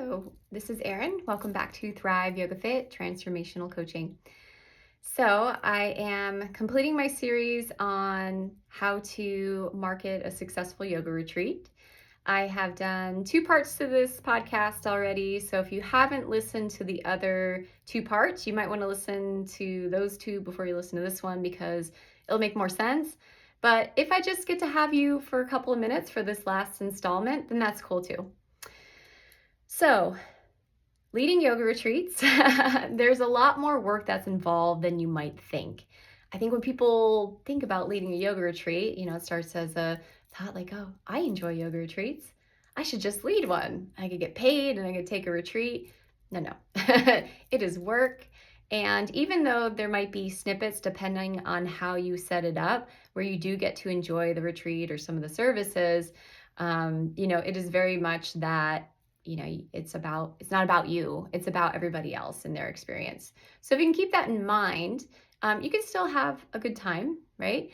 Hello, this is Erin. Welcome back to Thrive Yoga Fit Transformational Coaching. So, I am completing my series on how to market a successful yoga retreat. I have done 2 parts to this podcast already. So, if you haven't listened to the other 2 parts, you might want to listen to those 2 before you listen to this one because it'll make more sense. But if I just get to have you for a couple of minutes for this last installment, then that's cool too. So, leading yoga retreats, there's a lot more work that's involved than you might think. I think when people think about leading a yoga retreat, it starts as a thought like, oh, I enjoy yoga retreats. I should just lead one. I could get paid and I could take a retreat. No. It is work. And even though there might be snippets depending on how you set it up, where you do get to enjoy the retreat or some of the services, it is very much that it's not about you, it's about everybody else and their experience. So if you can keep that in mind, you can still have a good time, right?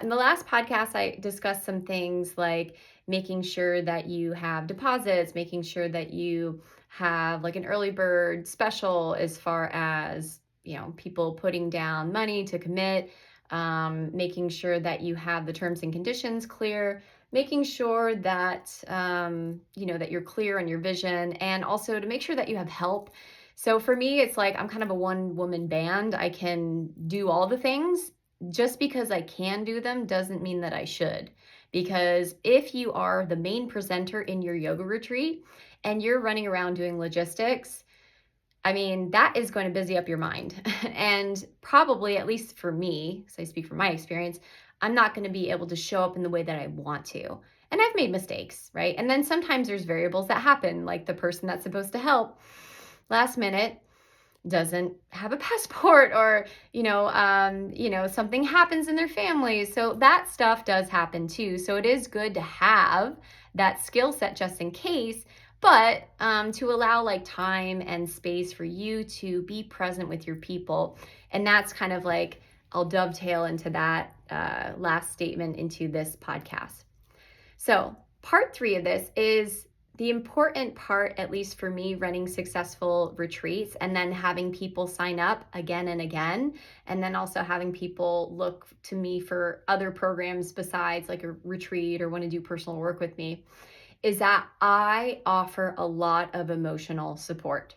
In the last podcast, I discussed some things like making sure that you have deposits, making sure that you have like an early bird special as far as, people putting down money to commit, making sure that you have the terms and conditions clear, making sure that, that you're clear on your vision, and also to make sure that you have help. So for me, it's like I'm kind of a one-woman band. I can do all the things. Just because I can do them doesn't mean that I should. Because if you are the main presenter in your yoga retreat and you're running around doing logistics, that is going to busy up your mind. And probably, at least for me, so I speak from my experience, I'm not going to be able to show up in the way that I want to. And I've made mistakes, right? And then sometimes there's variables that happen, like the person that's supposed to help last minute doesn't have a passport, or something happens in their family. So that stuff does happen too. So it is good to have that skill set just in case, but to allow like time and space for you to be present with your people. And that's kind of like, I'll dovetail into that last statement into this podcast. So part 3 of this is the important part, at least for me, running successful retreats and then having people sign up again and again, and then also having people look to me for other programs besides like a retreat or want to do personal work with me, is that I offer a lot of emotional support.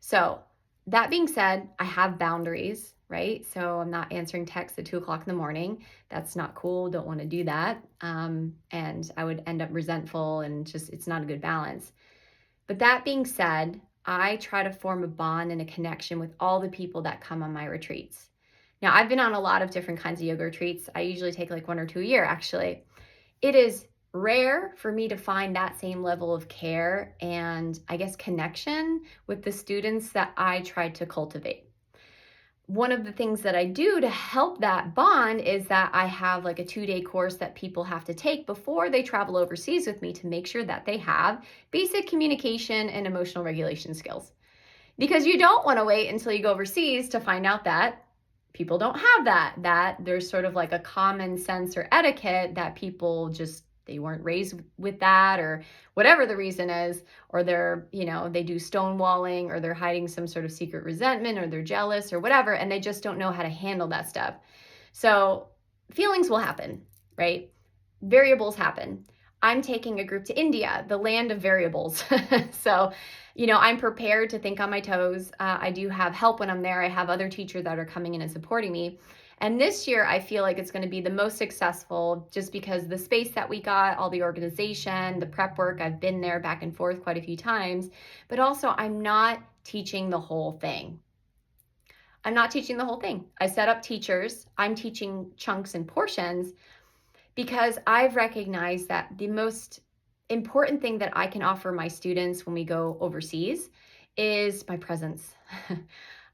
So that being said, I have boundaries, right? So I'm not answering texts at 2:00 in the morning. That's not cool. Don't want to do that. And I would end up resentful and just, it's not a good balance. But that being said, I try to form a bond and a connection with all the people that come on my retreats. Now, I've been on a lot of different kinds of yoga retreats. I usually take like 1 or 2 a year, actually. It is rare for me to find that same level of care and, I guess, connection with the students that I tried to cultivate. One of the things that I do to help that bond is that I have like a 2-day course that people have to take before they travel overseas with me to make sure that they have basic communication and emotional regulation skills. Because you don't want to wait until you go overseas to find out that people don't have that there's sort of like a common sense or etiquette that people just, they weren't raised with that, or whatever the reason is, or they're, they do stonewalling, or they're hiding some sort of secret resentment, or they're jealous or whatever, and they just don't know how to handle that stuff. So feelings will happen, right? Variables happen. I'm taking a group to India, the land of variables. So, I'm prepared to think on my toes. I do have help when I'm there. I have other teachers that are coming in and supporting me. And this year, I feel like it's going to be the most successful just because the space that we got, all the organization, the prep work, I've been there back and forth quite a few times, but also I'm not teaching the whole thing. I'm not teaching the whole thing. I set up teachers. I'm teaching chunks and portions because I've recognized that the most important thing that I can offer my students when we go overseas is my presence.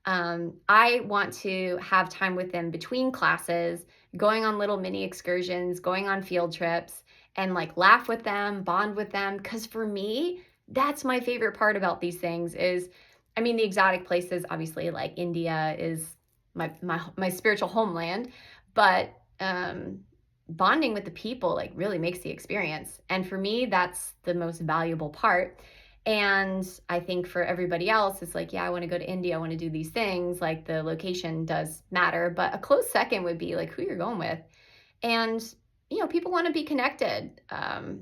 I want to have time with them between classes, going on little mini excursions, going on field trips, and like laugh with them, bond with them. Because for me, that's my favorite part about these things is, the exotic places, obviously, like India is my spiritual homeland, but bonding with the people like really makes the experience. And for me, that's the most valuable part. And I think for everybody else, it's like, yeah, I want to go to India. I want to do these things. Like the location does matter, but a close second would be like who you're going with. And, people want to be connected.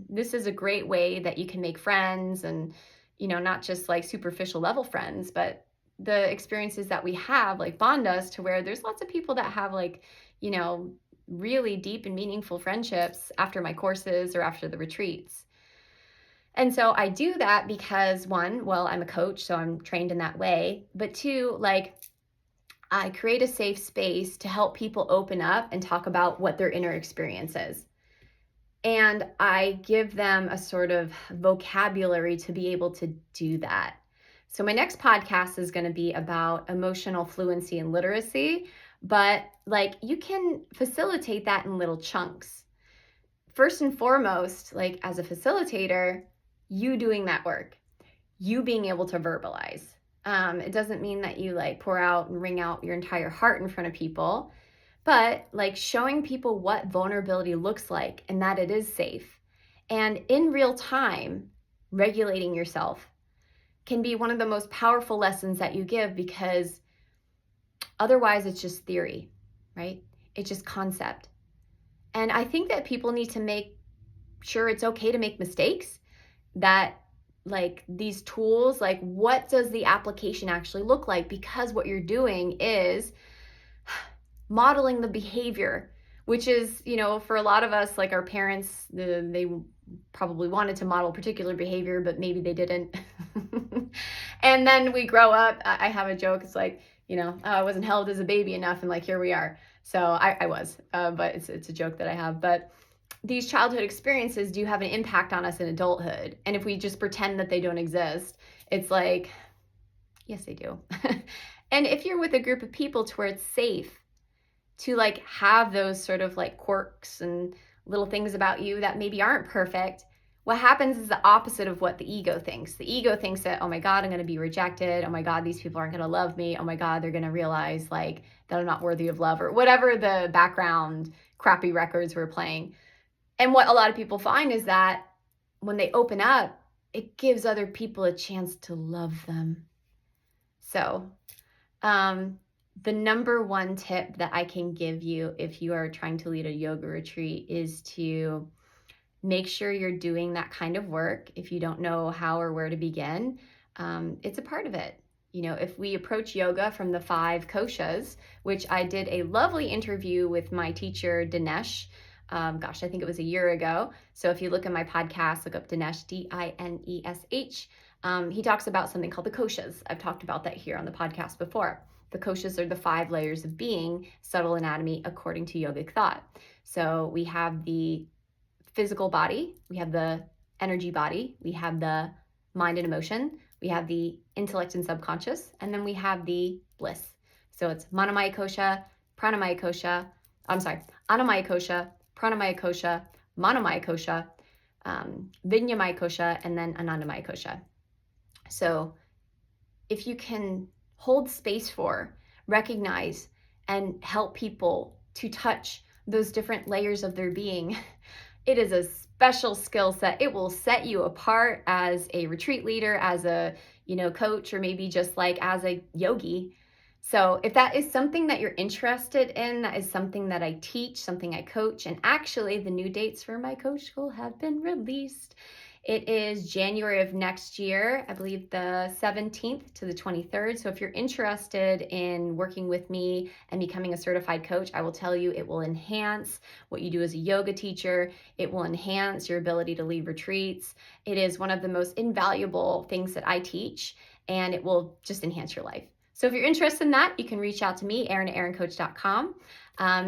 This is a great way that you can make friends and, not just like superficial level friends, but the experiences that we have like bond us to where there's lots of people that have like, you know, really deep and meaningful friendships after my courses or after the retreats. And so I do that because one, well, I'm a coach, so I'm trained in that way. But two, like I create a safe space to help people open up and talk about what their inner experience is. And I give them a sort of vocabulary to be able to do that. So my next podcast is going to be about emotional fluency and literacy, but like you can facilitate that in little chunks. First and foremost, like as a facilitator, you doing that work, you being able to verbalize. It doesn't mean that you like pour out and wring out your entire heart in front of people, but like showing people what vulnerability looks like and that it is safe. And in real time, regulating yourself can be one of the most powerful lessons that you give, because otherwise it's just theory, right? It's just concept. And I think that people need to make sure it's okay to make mistakes, that like these tools, like what does the application actually look like? Because what you're doing is modeling the behavior, which is, for a lot of us, like our parents, they probably wanted to model particular behavior, but maybe they didn't. And then we grow up. I have a joke. It's like, I wasn't held as a baby enough, and like here we are. So I was, but it's a joke that I have. But these childhood experiences do have an impact on us in adulthood. And if we just pretend that they don't exist, it's like, yes, they do. And if you're with a group of people to where it's safe to like have those sort of like quirks and little things about you that maybe aren't perfect, what happens is the opposite of what the ego thinks. The ego thinks that, oh my God, I'm going to be rejected. Oh my God, these people aren't going to love me. Oh my God, they're going to realize like that I'm not worthy of love, or whatever the background crappy records we're playing. And what a lot of people find is that when they open up, it gives other people a chance to love them. So, the number one tip that I can give you if you are trying to lead a yoga retreat is to make sure you're doing that kind of work. If you don't know how or where to begin, it's a part of it. If we approach yoga from the 5 koshas, which I did a lovely interview with my teacher, Dinesh. I think it was a year ago. So if you look at my podcast, look up Dinesh, Dinesh. He talks about something called the koshas. I've talked about that here on the podcast before. The koshas are the 5 layers of being, subtle anatomy, according to yogic thought. So we have the physical body, we have the energy body, we have the mind and emotion, we have the intellect and subconscious, and then we have the bliss. So it's Manomaya kosha, Pranamaya kosha, Anamaya kosha, Pranamaya kosha, Manomaya kosha, Vinyamaya kosha, and then Anandamaya kosha. So if you can hold space for, recognize, and help people to touch those different layers of their being, it is a special skill set. It will set you apart as a retreat leader, as a, coach, or maybe just like as a yogi. So if that is something that you're interested in, that is something that I teach, something I coach, and actually the new dates for my coach school have been released. It is January of next year, I believe the 17th to the 23rd. So if you're interested in working with me and becoming a certified coach, I will tell you it will enhance what you do as a yoga teacher. It will enhance your ability to lead retreats. It is one of the most invaluable things that I teach, and it will just enhance your life. So if you're interested in that, you can reach out to me, Erin at erincoach.com.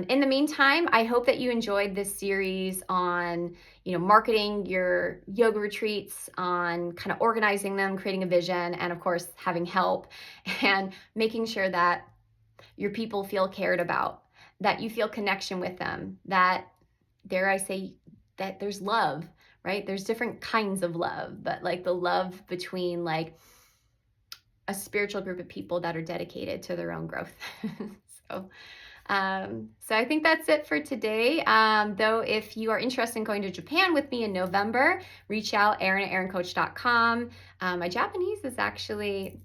In the meantime, I hope that you enjoyed this series on, marketing your yoga retreats, on kind of organizing them, creating a vision, and of course, having help and making sure that your people feel cared about, that you feel connection with them, that, dare I say, that there's love, right? There's different kinds of love, but like the love between like a spiritual group of people that are dedicated to their own growth. So So I think that's it for today. Though, if you are interested in going to Japan with me in November, reach out, Erin at erincoach.com. My Japanese is actually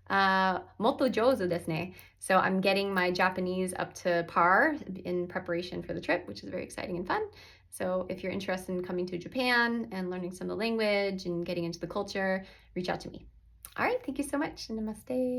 motto jouzu desu ne. So I'm getting my Japanese up to par in preparation for the trip, which is very exciting and fun. So if you're interested in coming to Japan and learning some of the language and getting into the culture, reach out to me. All right, thank you so much. Namaste.